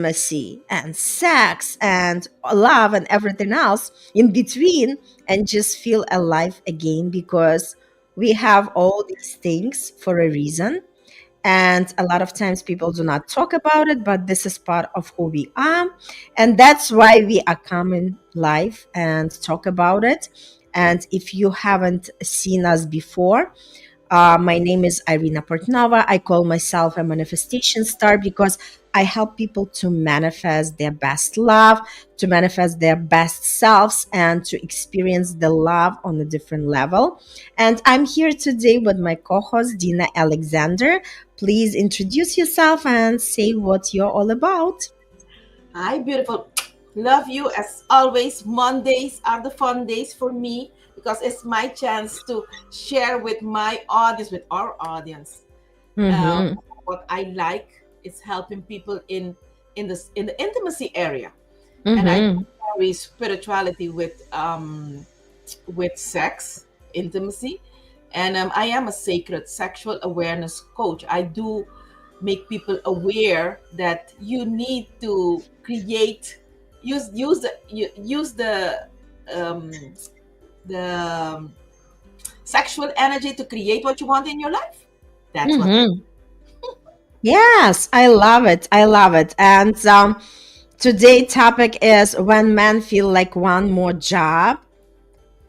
intimacy and sex and love and everything else in between, and just feel alive again, because we have all these things for a reason. And a lot of times people do not talk about it, but this is part of who we are. And that's why we are coming live and talk about it. And if you haven't seen us before, my name is Irina Portnova. I call myself a manifestation star because I help people to manifest their best love, to manifest their best selves, and to experience the love on a different level. And I'm here today with my co host, Dina Alexander. Please introduce yourself and say what you're all about. Hi, beautiful. Love you as always. Mondays are the fun days for me because it's my chance to share with my audience, with our audience, uh, Mm-hmm. what I like is helping people in the intimacy area, and I Mm-hmm. carry spirituality with sex, intimacy, and I am a sacred sexual awareness coach. I do make people aware that you need to create use um, the sexual energy to create what you want in your life. That's what I. Mm-hmm. Yes, I love it. I love it. And today topic is when men feel like one more job.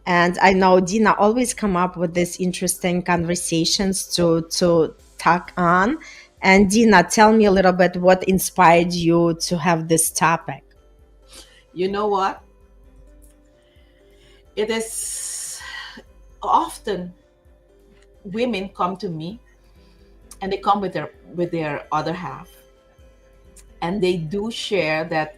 And I know Dina always come up with these interesting conversations to talk on. And Dina, tell me a little bit what inspired you to have this topic. You know what? It is often women come to me and they come with their other half, and they do share that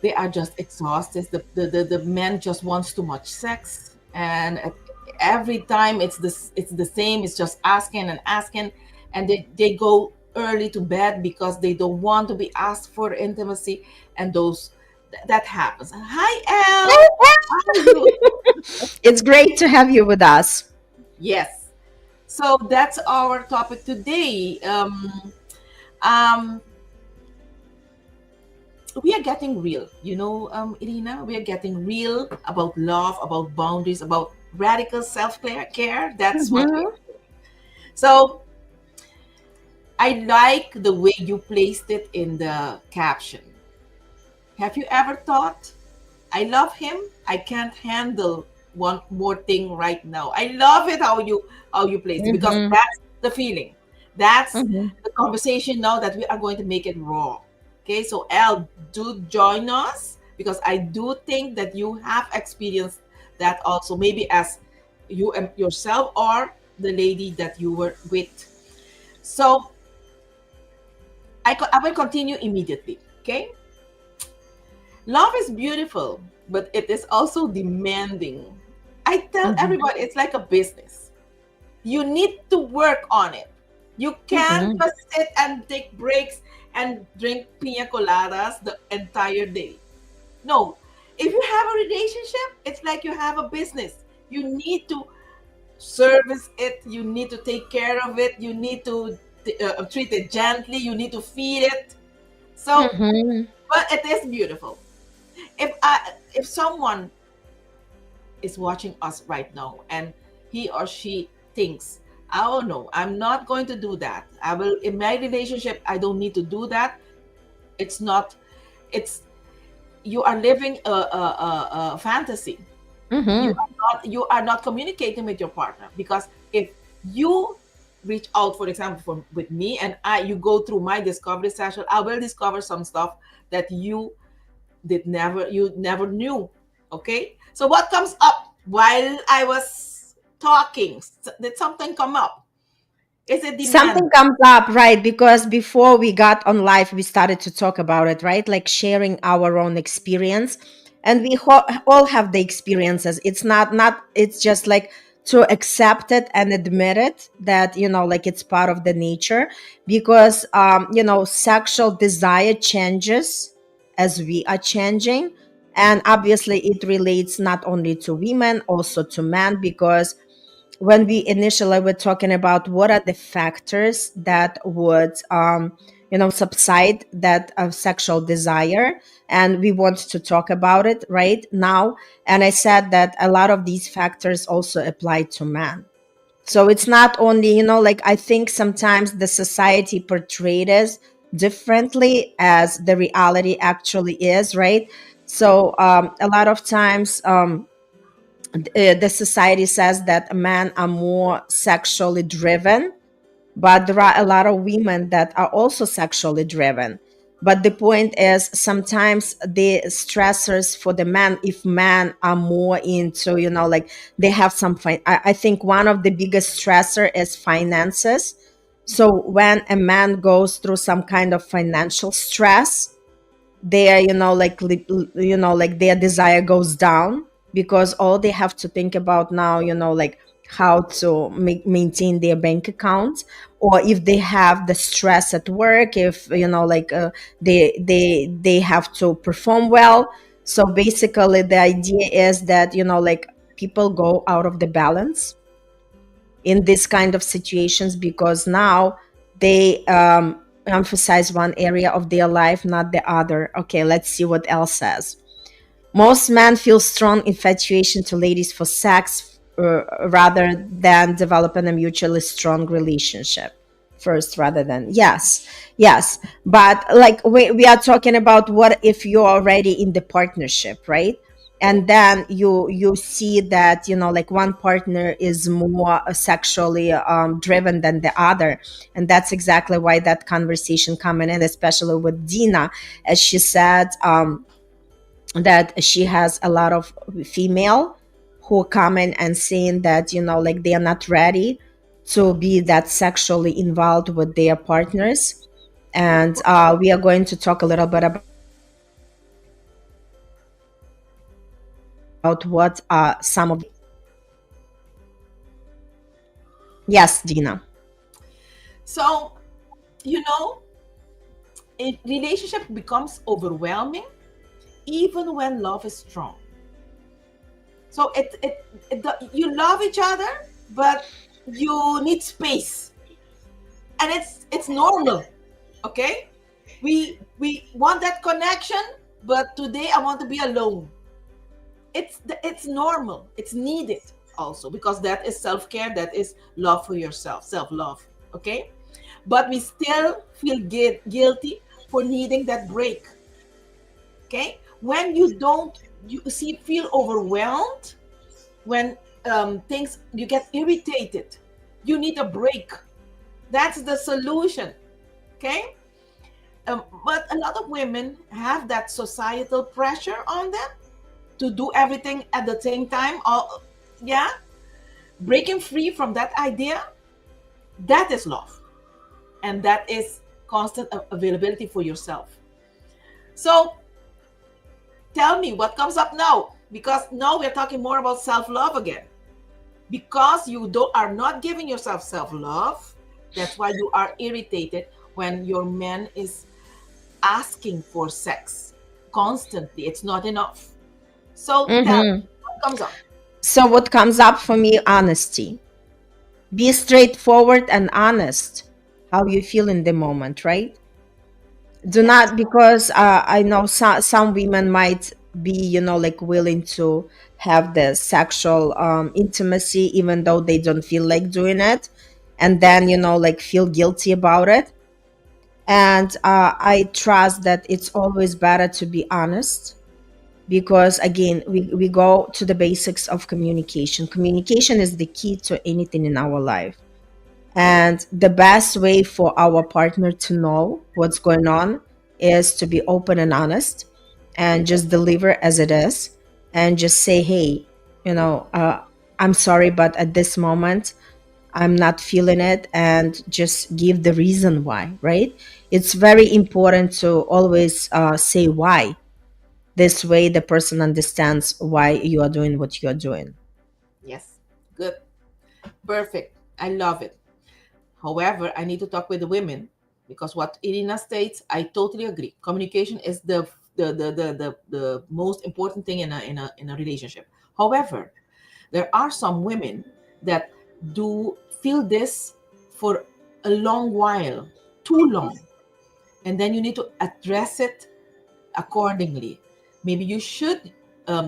they are just exhausted. The man just wants too much sex, and every time it's the same. It's just asking and asking, and they go early to bed because they don't want to be asked for intimacy, and that happens. Hi, Elle. How are you? It's great to have you with us. Yes. So that's our topic today. Um, we are getting real, Irina. We are getting real about love, about boundaries, about radical self care. That's what we Mhm. are. So I like the way you placed it in the caption. Have you ever thought, I love him, I can't handle one more thing right now? I love it how you placed it, because Mhm. that's the feeling. That's Mhm. the conversation now that we are going to make it raw. Okay, so Elle, do join us, because I do think that you have experienced that also, maybe as you yourself or the lady that you were with. So I will continue immediately. Okay, love is beautiful, but it is also demanding. I tell Mhm. everybody it's like a business. You need to work on it. You can't Mhm. just sit and take breaks and drink pina coladas the entire day. No. If you have a relationship, it's like you have a business. You need to service it. You need to take care of it. You need to treat it gently. You need to feed it. So, Mhm. but it is beautiful. If someone is watching us right now and he or she thinks, oh no, I'm not going to do that. I will in my relationship, I don't need to do that. It's not. It's You are living a fantasy. Mhm. You are not communicating with your partner, because if you reach out, for example, with me, and you go through my discovery session, I will discover some stuff that you never knew. Okay, so what comes up while I was talking? Did something come up? Is it demand? Something comes up, right? Because before we got on live, we started to talk about it, right? Like sharing our own experience, and we all have the experiences. It's not. It's just like to accept it and admit it that like it's part of the nature, because sexual desire changes as we are changing, and obviously it relates not only to women, also to men, because when we initially were talking about what are the factors that would subside that sexual desire, and we want to talk about it right now. And I said that a lot of these factors also apply to men. So it's not only, like, I think sometimes the society portrayed us differently as the reality actually is, right? So a lot of times the society says that men are more sexually driven, but there are a lot of women that are also sexually driven. But the point is, sometimes the stressors for the men, if men are more into, like, they have some I think one of the biggest stressor is finances. So when a man goes through some kind of financial stress, their, like their desire goes down, because all they have to think about now, like how to maintain their bank account, or if they have the stress at work, if, like they have to perform well. So basically the idea is that, like, people go out of the balance in this kind of situations, because now they emphasize one area of their life, not the other. Okay, let's see what else says. Most men feel strong infatuation to ladies for sex, rather than developing a mutually strong relationship first, rather than, yes, yes. But like we are talking about, what if you're already in the partnership, right? And then you see that, like, one partner is more sexually driven than the other. And that's exactly why that conversation coming in, especially with Dina, as she said, that she has a lot of female who come in and saying that, like, they are not ready to be that sexually involved with their partners. And we are going to talk a little bit about what some of, yes, Dina. So, you know, a relationship becomes overwhelming even when love is strong. So you love each other, but you need space, and it's normal. Okay, we want that connection, but today I want to be alone. It's normal. It's needed also, because that is self care. That is love for yourself, self love. Okay, but we still feel guilty for needing that break. Okay, when you don't, you see, feel overwhelmed, when things, you get irritated, you need a break. That's the solution. Okay, but a lot of women have that societal pressure on them to do everything at the same time. Yeah, breaking free from that idea, that is love, and that is constant availability for yourself. So tell me what comes up now, because now we're talking more about self-love again. Because you are not giving yourself self-love, that's why you are irritated when your man is asking for sex constantly. It's not enough. So tell me Hmm. what comes up. So what comes up for me? Honesty. Be straightforward and honest how you feel in the moment, right? Do Yes. not, because I know some women might be, like, willing to have the sexual intimacy even though they don't feel like doing it, and then, like, feel guilty about it. And I trust that it's always better to be honest, because again, we go to the basics of communication. Communication is the key to anything in our life. And the best way for our partner to know what's going on is to be open and honest, and just deliver as it is, and just say, hey, I'm sorry, but at this moment, I'm not feeling it, and just give the reason why, right? It's very important to always say why. This way, the person understands why you are doing what you are doing. Yes. Good. Perfect. I love it. However, I need to talk with the women, because what Irina states, I totally agree. Communication is the most important thing in a relationship. However, there are some women that do feel this for a long while, too long. and then you need to address it accordingly. Maybe you should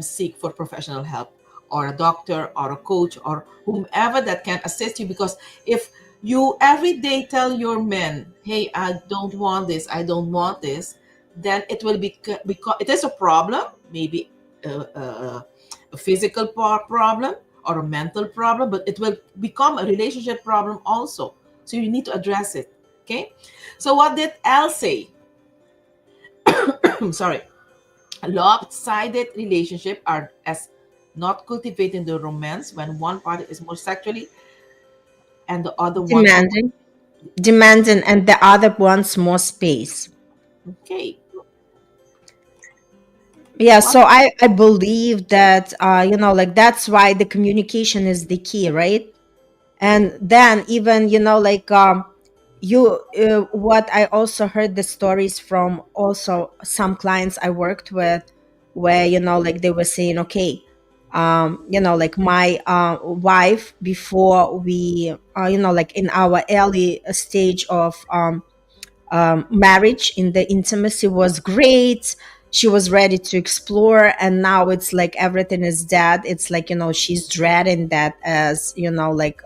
seek for professional help, or a doctor or a coach or whomever that can assist you. Because if you every day tell your men, hey, I don't want this, I don't want this, then it will be, because it is a problem, maybe a physical problem or a mental problem, but it will become a relationship problem also. So you need to address it. Okay. So what did Al say? Sorry. Lopsided relationship are as not cultivating the romance when one party is more sexually and the other wants more. Demanding, demanding, and the other wants more space. Okay. Yeah, What? so I believe that like that's why the communication is the key, right? And then even like you what I also heard the stories from also some clients I worked with, where like they were saying, okay, like my wife, before we like in our early stage of marriage, in the intimacy was great, she was ready to explore, and now it's like everything is dead. It's like she's dreading that as like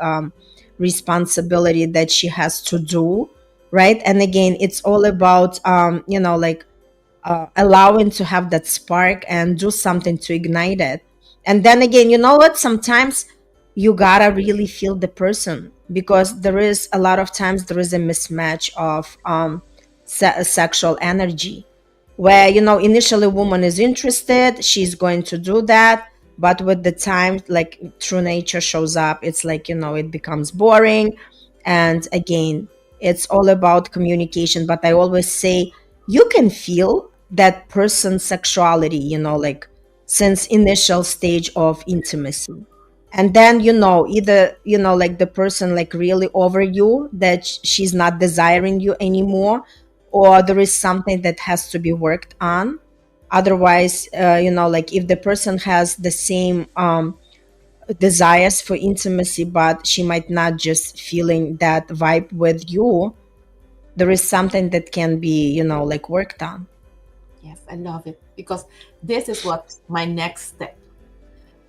responsibility that she has to do, right? And again, it's all about like allowing to have that spark and do something to ignite it. And then again, you know what? Sometimes you gotta really feel the person, because there is a lot of times there is a mismatch of sexual energy, where initially woman is interested, she's going to do that, but with the time, like true nature shows up, it's like it becomes boring. And again, it's all about communication. But I always say, you can feel that person's sexuality, like since initial stage of intimacy. And then either like the person like really over you, that she's not desiring you anymore, or there is something that has to be worked on. Otherwise, like if the person has the same desires for intimacy, but she might not just feeling that vibe with you, there is something that can be like worked on. Yes, I love it, because this is what my next step,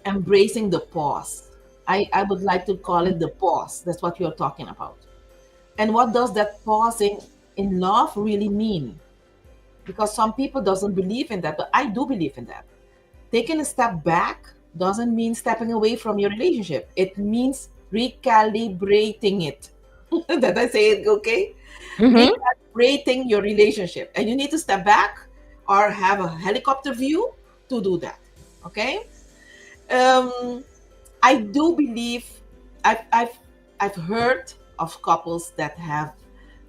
embracing the pause. I would like to call it the pause. That's what you're talking about. And what does that pausing in love really mean? Because some people doesn't believe in that, but I do believe in that. Taking a step back doesn't mean stepping away from your relationship. It means recalibrating it. Did I say it okay? Mm-hmm. Recalibrating your relationship. And you need to step back or have a helicopter view to do that. Okay? Um, I do believe I've, I've, I've heard of couples that have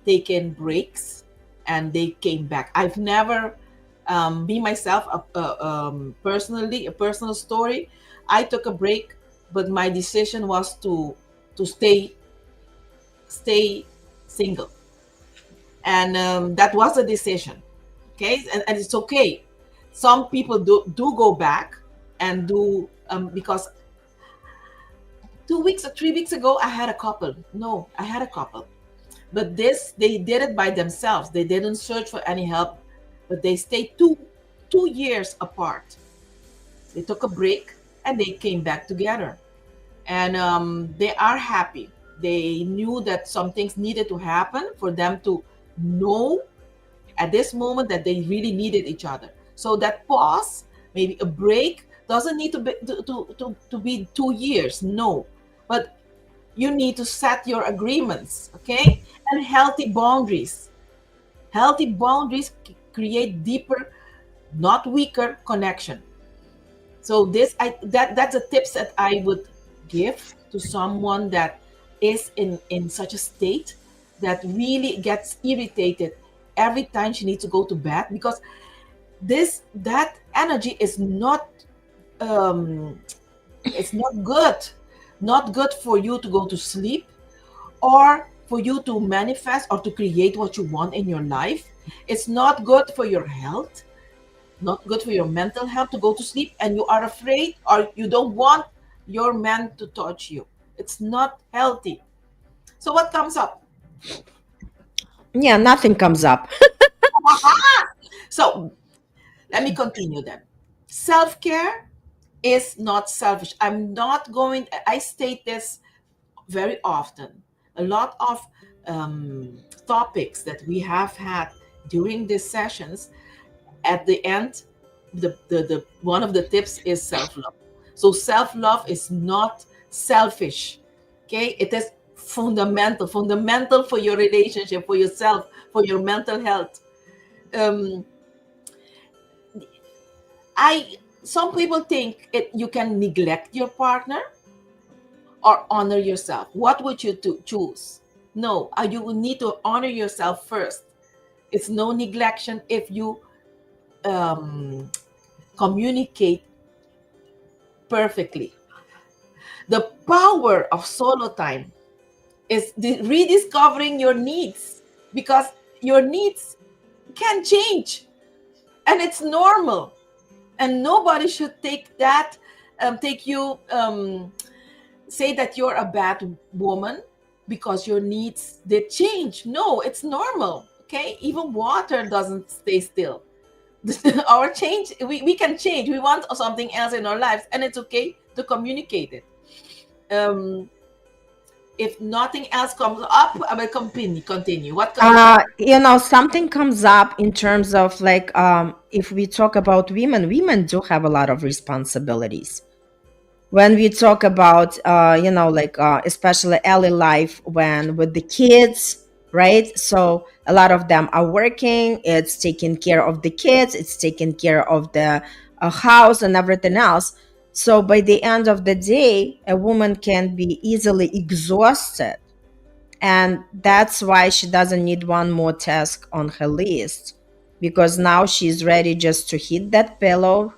taken breaks and they came back. I've never, me myself, personally, a personal story. I took a break, but my decision was to stay single, and that was a decision. Okay, and it's okay. Some people do go back and do, because 2 weeks or 3 weeks ago I had a couple. No, I had a couple. But this, they did it by themselves. They didn't search for any help, but they stayed 2 years apart. They took a break and they came back together, and they are happy. They knew that some things needed to happen for them to know at this moment that they really needed each other. So that pause, maybe a break, doesn't need to be to be 2 years. No, but you need to set your agreements, okay, and healthy boundaries. Healthy boundaries create deeper, not weaker connection. So this, that's the tips that I would give to someone that is in such a state that really gets irritated every time she needs to go to bed, because this that energy is not, um it's not good for you to go to sleep, or for you to manifest or to create what you want in your life. It's not good for your health, not good for your mental health to go to sleep and you are afraid or you don't want your man to touch you. It's not healthy. So what comes up? Yeah, nothing comes up. So let me continue then. Self care is not selfish. I'm not going, I state this very often. A lot of topics that we have had during these sessions, at the end, the one of the tips is self love. So self love is not selfish. Okay, it is fundamental for your relationship, for yourself, for your mental health. Um, I Some people think you can neglect your partner or honor yourself. What would you choose? No, you will need to honor yourself first. It's no neglection if you um, communicate perfectly. The power of solo time is rediscovering your needs, because your needs can change, and it's normal. And nobody should take you say that you're a bad woman because your needs did change. No, it's normal. Okay, even water doesn't stay still. Our change, we can change. We want something else in our lives, and it's okay to communicate it. If nothing else comes up, I will continue. What comes up? Something comes up in terms of like, if we talk about women do have a lot of responsibilities. When we talk about, like, especially early life, when with the kids, right? So a lot of them are working. It's taking care of the kids. It's taking care of the house and everything else. So by the end of the day, a woman can be easily exhausted, and that's why she doesn't need one more task on her list, because now she's ready just to hit that pillow,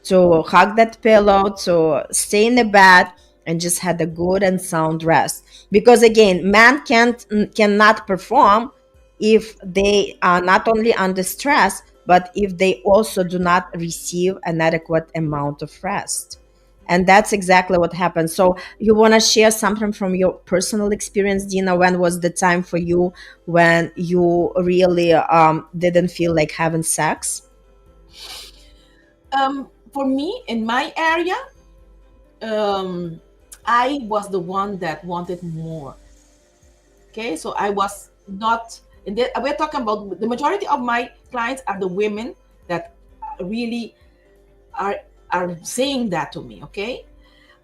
to hug that pillow, to stay in the bed and just had a good and sound rest. Because again, man cannot perform if they are not only under stress, but if they also do not receive an adequate amount of rest. And that's exactly what happened. So you want to share something from your personal experience, Dina? When was the time for you when you really didn't feel like having sex? For me, in my area, um, I was the one that wanted more. Okay, so I was not. We're talking about the majority of my clients are the women that really are saying that to me. Okay,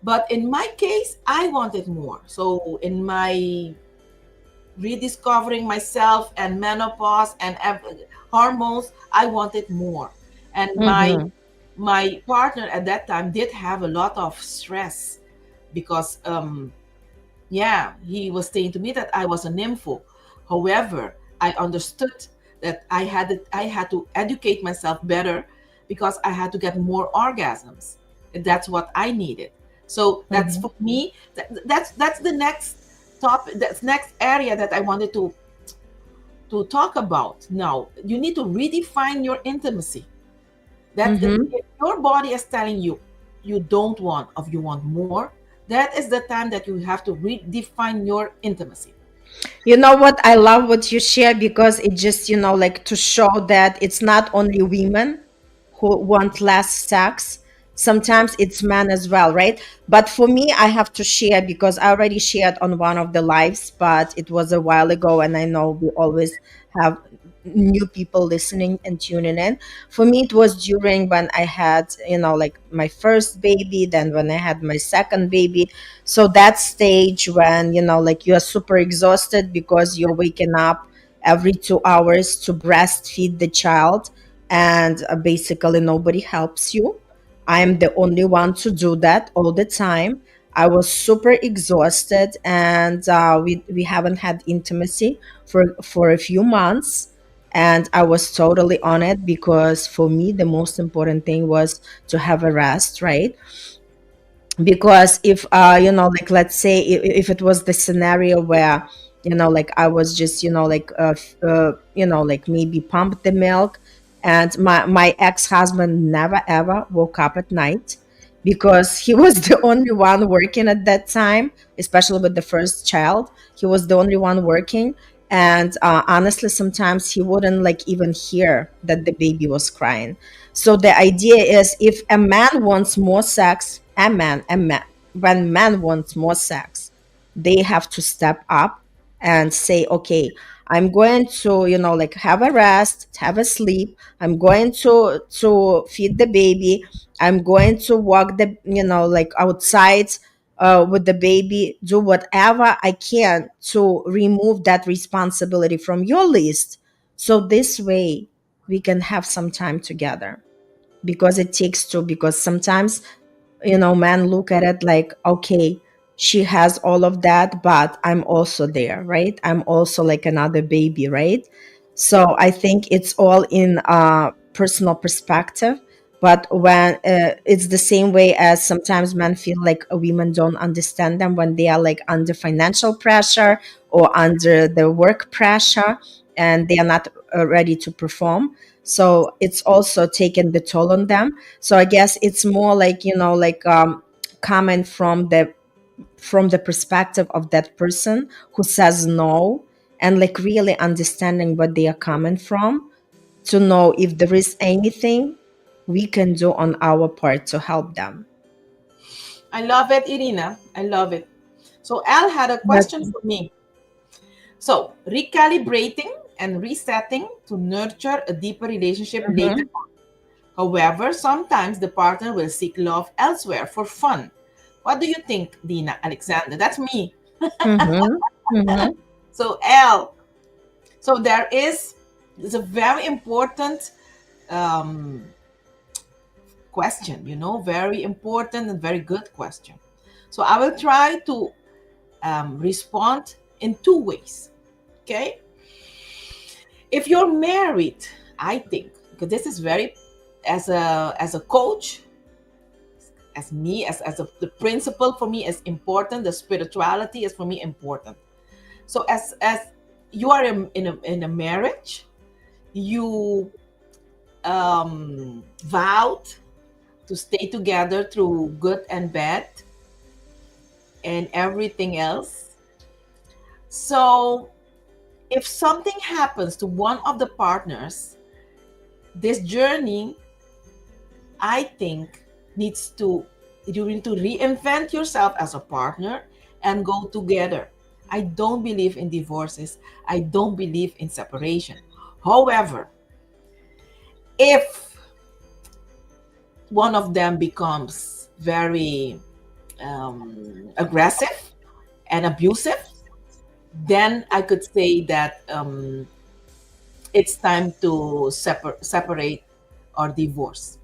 but in my case, I wanted more. So in my rediscovering myself and menopause and hormones, I wanted more. And Mm-hmm. my partner at that time did have a lot of stress because yeah, he was saying to me that I was a nympho. However, I understood that I had to educate myself better because I had to get more orgasms. And that's what I needed. So that's Mm-hmm. for me. That's the next topic. That's next area that I wanted to talk about. Now you need to redefine your intimacy. That Mm-hmm. if your body is telling you you don't want, or you want more, that is the time that you have to redefine your intimacy. You know what? I love what you share, because it just, like, to show that it's not only women who want less sex. Sometimes it's men as well, right? But for me, I have to share, because I already shared on one of the lives, but it was a while ago, and I know we always have new people listening and tuning in. For me, it was during when I had, like, my first baby, then when I had my second baby. So that stage when, like, you're super exhausted because you're waking up every 2 hours to breastfeed the child, and basically nobody helps you. I'm the only one to do that all the time. I was super exhausted, and we haven't had intimacy for a few months. And I was totally on it, because for me the most important thing was to have a rest, right? Because if like, let's say, if it was the scenario where, like, I was just, like, like, maybe pump the milk, and my ex-husband never ever woke up at night, because he was the only one working at that time, especially with the first child. He was the only one working, And honestly, sometimes he wouldn't like even hear that the baby was crying. So the idea is, if a man wants more sex, a man, when man wants more sex, they have to step up and say, okay, I'm going to, like, have a rest, have a sleep. I'm going to feed the baby. I'm going to walk the, like, outside with the baby, do whatever I can to remove that responsibility from your list. So this way we can have some time together, because it takes two. Because sometimes, men look at it like, okay, she has all of that, but I'm also there, right? I'm also like another baby, right? So I think it's all in personal perspective. But when it's the same way as sometimes men feel like women don't understand them when they are like under financial pressure or under the work pressure, and they are not ready to perform. So it's also taken the toll on them. So I guess it's more like, like, coming from the perspective of that person who says no, and like really understanding what they are coming from, to know if there is anything we can do on our part to help them. I love it, Irina. I love it. So Al had a But question for me. So recalibrating and resetting to nurture a deeper relationship later Mhm, on. However, sometimes the partner will seek love elsewhere for fun. What do you think, Dina, Alexander? That's me. mhm, mhm, So Al, so there is, it's a very important um, question, very important and very good question. So I will try to respond in two ways. Okay. If you're married, I think, because this is very, as a coach, as me, the principle for me is important. The spirituality is for me important. So as you are in a marriage, you vowed to stay together through good and bad and everything else. So if something happens to one of the partners, this journey, I think, needs to, you need to reinvent yourself as a partner and go together. I don't believe in divorces. I don't believe in separation. However, if one of them becomes very aggressive and abusive, then I could say that it's time to separate or divorce.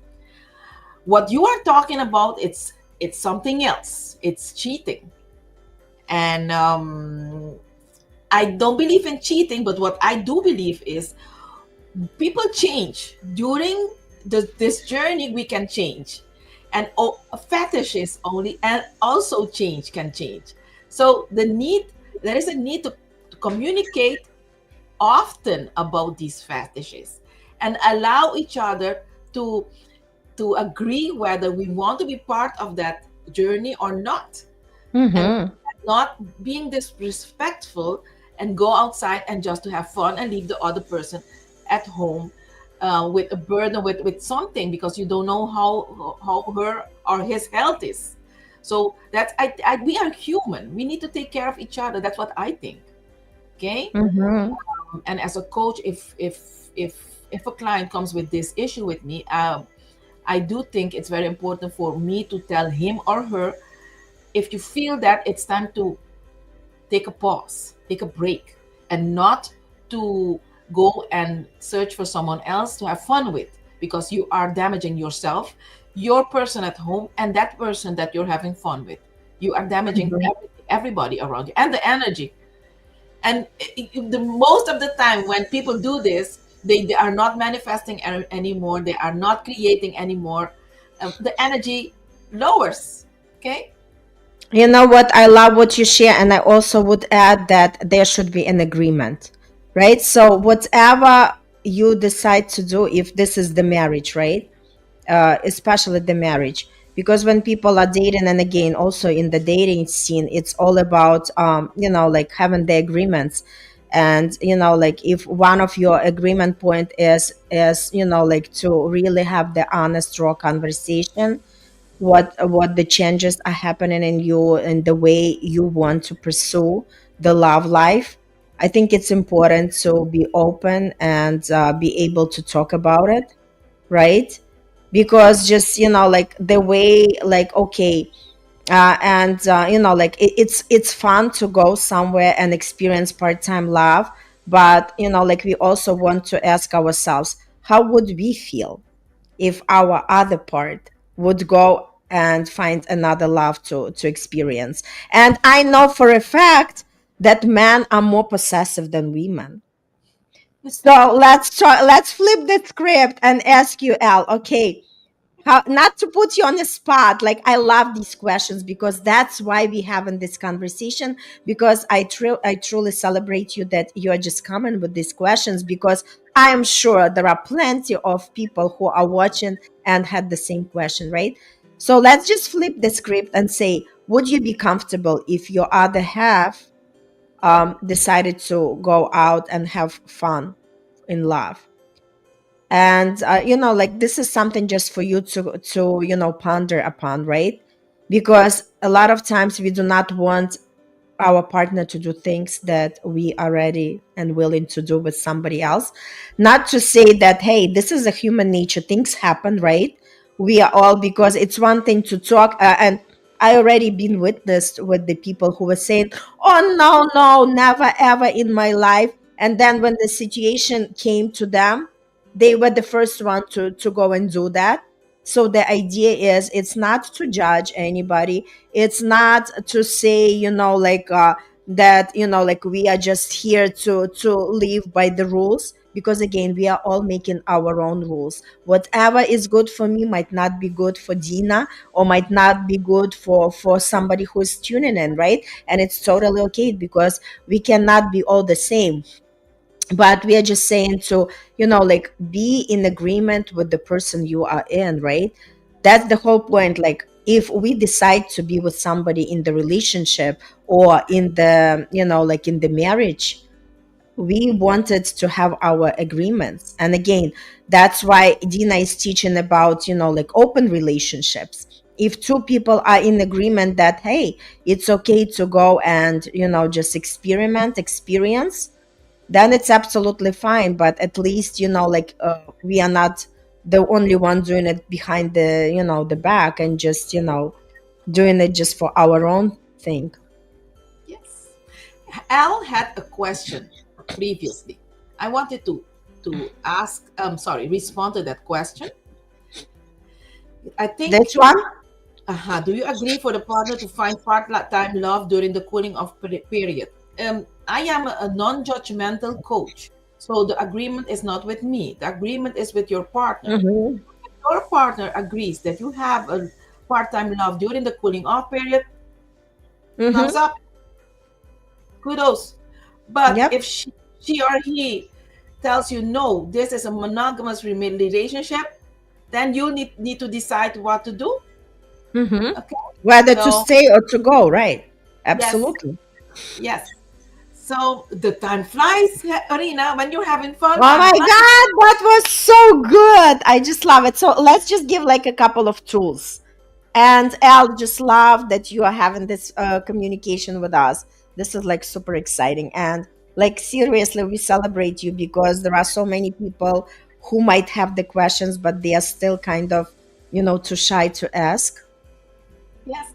What you are talking about, it's something else. It's cheating, and I don't believe in cheating. But what I do believe is people change during this journey. We can change, and fetishes only and also can change. So there is a need to communicate often about these fetishes and allow each other to agree whether we want to be part of that journey or not, and mhm, not being disrespectful and go outside and just to have fun and leave the other person at home with a burden, with something, because you don't know how her or his health is. So that's we are human. We need to take care of each other. That's what I think. Okay. mhm, And as a coach, if a client comes with this issue with me, I do think it's very important for me to tell him or her, if you feel that it's time to take a pause, take a break, and not to go and search for someone else to have fun with, because you are damaging yourself, your person at home, and that person that you're having fun with. You are damaging mhm. everybody around you and the energy. And the most of the time when people do this, they are not manifesting anymore, they are not creating anymore. The energy lowers. Okay. You know what? I love what you share, and I also would add that there should be an agreement, right? So whatever you decide to do, if this is the marriage, right? Especially the marriage, because when people are dating, and again, also in the dating scene, it's all about, like, having the agreements. And like if one of your agreement point is like to really have the honest raw conversation, what the changes are happening in you and the way you want to pursue the love life. I think it's important to be open and be able to talk about it, right? Because just like the way, like, okay, and like it's fun to go somewhere and experience part-time love, but like we also want to ask ourselves, how would we feel if our other part would go and find another love to experience? And I know for a fact that men are more possessive than women. So let's flip the script and ask you, Al, okay, how, not to put you on the spot, like I love these questions because that's why we having this conversation, because I truly celebrate you that you are just coming with these questions, because I am sure there are plenty of people who are watching and had the same question, right? So let's just flip the script and say, would you be comfortable if your other half decided to go out and have fun in love? And like this is something just for you to ponder upon, right? Because a lot of times we do not want our partner to do things that we are ready and willing to do with somebody else. Not to say that, hey, this is a human nature, things happen, right? We are all, because it's one thing to talk, and I already been witnessed with the people who were saying, oh no, no, never ever in my life. And then when the situation came to them, they were the first one to go and do that. So the idea is, it's not to judge anybody, it's not to say, like that, like we are just here to live by the rules, because again, we are all making our own rules. Whatever is good for me might not be good for Dina, or might not be good for somebody who's tuning in, right? And it's totally okay, because we cannot be all the same. But we are just saying to, like, be in agreement with the person you are in, right? That's the whole point. Like, if we decide to be with somebody in the relationship, or in the, like in the marriage, we wanted to have our agreements. And again, that's why Dina is teaching about, like open relationships. If two people are in agreement that, hey, it's okay to go and, just experience, then it's absolutely fine. But at least, like we are not the only one doing it behind the, the back, and just, doing it just for our own thing. Yes. Al had a question previously. I wanted to ask, sorry, respond to that question. I think, This one. do you agree for the partner to find part-time love during the cooling off period? I am a non-judgmental coach, so the agreement is not with me. The agreement is with your partner. Mm-hmm. Your partner agrees that you have a part-time love during the cooling off period. Thumbs Mm-hmm. up, kudos. But Yep. if she or he tells you no, this is a monogamous relationship, then you need to decide what to do. Mm-hmm. Okay. Whether to So stay or to go, right? yes, Absolutely. yes. So the time flies, Arena. When you're having fun, Oh time my flies. God, that was so good. I just love it. So let's just give like a couple of tools. And Al, just love that you are having this communication with us. This is like super exciting. And like seriously, we celebrate you, because there are so many people who might have the questions, but they are still kind of, too shy to ask. Yes.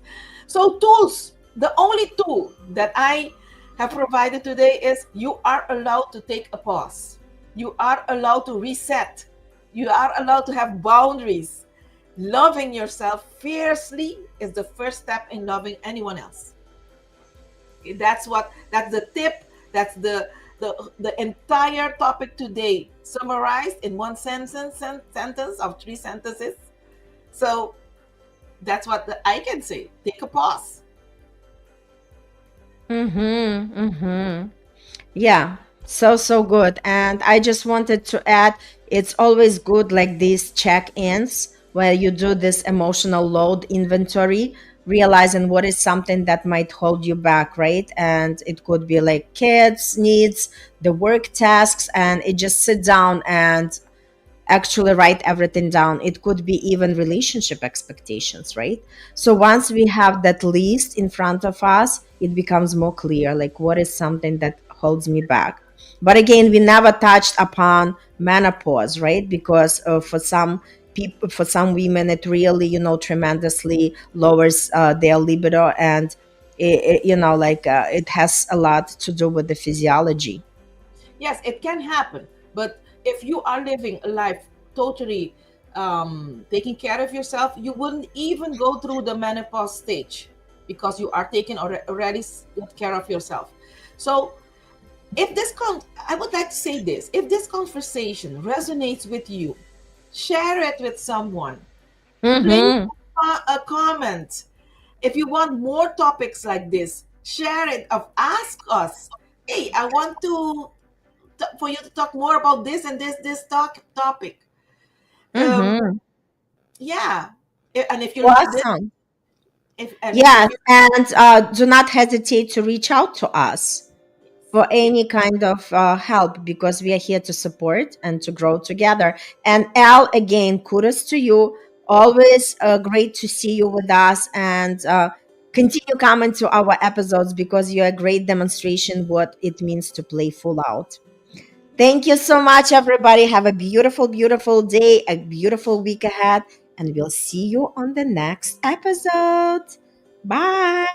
So tools. The only tool that I have provided today is you are allowed to take a pause. You are allowed to reset. You are allowed to have boundaries. Loving yourself fiercely is the first step in loving anyone else. That's the tip. That's the entire topic today, summarized in one sentence of three sentences. So that's what I can say. Take a pause. Mm-hmm. Mm-hmm. Yeah, so good. And I just wanted to add, it's always good like these check-ins where you do this emotional load inventory, realizing what is something that might hold you back, right? And it could be like kids needs, the work tasks, and it just sit down and actually write everything down. It could be even relationship expectations, right? So once we have that list in front of us, it becomes more clear like what is something that holds me back. But again, we never touched upon menopause, right? Because for some people, for some women, it really, tremendously lowers their libido, and it has a lot to do with the physiology. Yes, it can happen. But if you are living a life totally taking care of yourself, you wouldn't even go through the menopause stage because you are taking already good care of yourself. So, if I would like to say this: if this conversation resonates with you, share it with someone. Place Mm-hmm. a comment. If you want more topics like this, share it. Of ask us. Hey, I want for you to talk more about this and this topic. Um, Mm-hmm. yeah, and if you like this, Awesome. if Yes, you and do not hesitate to reach out to us for yeah, any kind of help, because we are here to support and to grow together. And Al, again, kudos to you. Always great to see you with us, and continue coming to our episodes because you're a great demonstration what it means to play full out. Thank you so much, everybody. Have a beautiful, beautiful day, a beautiful week ahead, and we'll see you on the next episode. Bye.